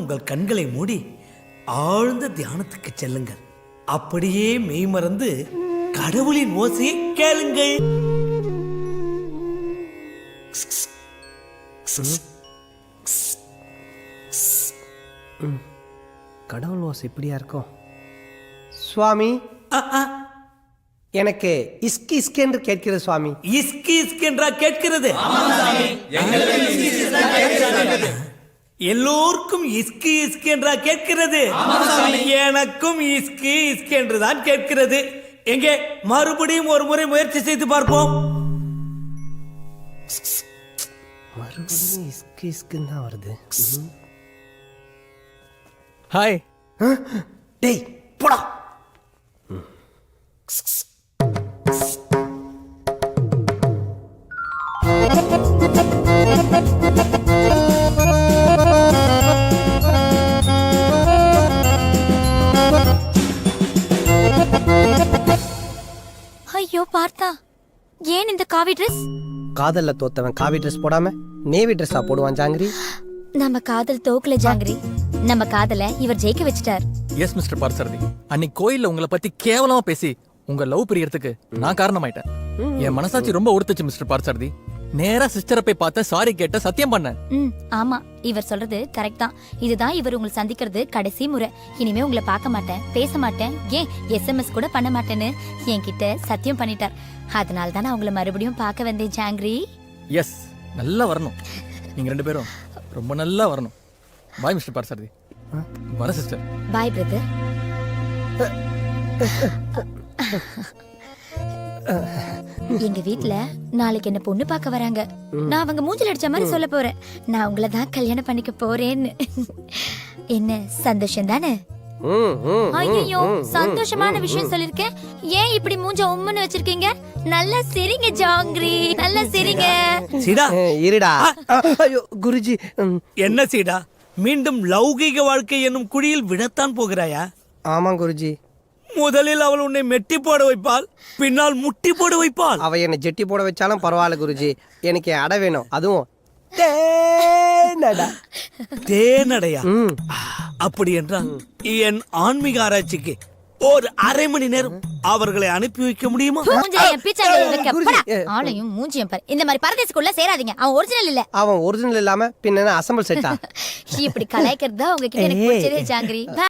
உங்கள் கண்களை மூடி ஆழ்ந்த தியானத்துக்கு செல்லுங்கள். அப்படியே மெய்மறந்து கடவுளின் ஓசையை கேளுங்கள். கடவுள் ஓசை இப்படியா இருக்கும்? சுவாமி, எனக்கு இஸ்கி இஸ்கி என்று கேட்கிறது சுவாமி. இஸ்கி இஸ்கி என்றா கேட்கிறது? எல்லோருக்கும் இஸ்கி இஸ்கி என்றா கேட்கிறது? எனக்கும் இஸ்கி இஸ்கி என்றுதான் கேட்கிறது. எங்கே மறுபடியும் ஒரு முறை முயற்சி செய்து பார்ப்போம். மறுபடியும் இஸ்கி இஸ்கின்னு தான் வருது. ஹாய். டேய் போடா. ஐயோ பார்த்தா, ஏன் இந்த காவி ட்ரெஸ்? காதல்ல தோத்தவன் காவி ட்ரெஸ் போடாம நேவி ட்ரெஸ்ஸா போடுவான் ஜாங்கிரி. நம்ம காதல் தோக்கல ஜாங்கிரி, நம்ம காதல இவர் ஜெயிக்க வச்சிட்டார். எஸ் மிஸ்டர் பார்த்தசாரதி, அன்னைக்கு கோயில்ல உங்களை பத்தி கேவலமா பேசி உங்க லவ் பிரியறதுக்கு நான் காரணமாயிட்டேன். என் மனசாட்சி ரொம்ப உறுத்துச்சு மிஸ்டர் பார்த்தசாரதி. நேரா சிஸ்டரை போய் பார்த்த, சாரி கேட்ட, சத்தியம் பண்ணேன். ஆமா, இவர் சொல்றது கரெக்ட் தான். இதுதான் இவர் உங்களை சந்திக்கிறது கடைசி முறை. இனிமே உங்களை பார்க்க மாட்டேன், பேச மாட்டேன், ஏன் SMS கூட பண்ண மாட்டேன்னு என்கிட்ட சத்தியம் பண்ணிட்டார். அதனால தான் நான் உங்களை மறுபடியும் பார்க்க வந்தேன் ஜாங்கிரி. எஸ், நல்லா வரணும். நீங்க ரெண்டு பேரும் ரொம்ப நல்லா வரணும். பாய் மிஸ்டர் பார்த்தசாரதி. வர சிஸ்டர். பாய் பிரதர். எங்க வீட்ல நாளைக்கு என்ன பொண்ணு பார்க்க வராங்க. நான் அவங்க மூஞ்சில அடிச்ச மாதிரி சொல்ல போறேன், நான் உங்களை தான் கல்யாணம் பண்ணிக்க போறேன்னு. என்ன சந்தோஷம் தானே? ஐயோ, சந்தோஷமான விஷயம் சொல்லிருக்கேன். ஏன் இப்படி மூஞ்ச உம்முன்னு வச்சிருக்கீங்க? நல்லா சிரிங்க ஜாங்கிரி, நல்லா சிரிங்க. சீடா இருடா. ஐயோ குருஜி. என்ன சீடா, மீண்டும் லௌகீக வாழ்க்கை என்னும் குழியில் விடத்தான் போகிறாயா? ஆமா குருஜி. முதலில் அவள் உன்னை மெட்டி போட வைப்பாள், பின்னால் முட்டி போட வைப்பாள். அவ என்னை ஜெட்டி போட வச்சாலும் பரவாயில்ல குருஜி, எனக்கு என் அடை வேணும். அதுவும் தேனடா. தேனடையா? அப்படி என்றால் என் ஆன்மீக ஆராய்ச்சிக்கு ஒரு அரை மணி நேரம் அவர்களை அனுப்பி வைக்க முடியுமா? ஆளையும் மூஞ்சியும் பாரு. இந்த மாதிரி பரதேசுக்குள்ள சேராதீங்க, அவன் ஒரிஜினல் இல்ல. அவன் ஒரிஜினல் இல்லாம பின்ன அசம்பிள் செட்டா? இப்படி கலாய்க்கிறது தான் உங்ககிட்ட எனக்கு பிடிச்சதே ஜாங்கிரி.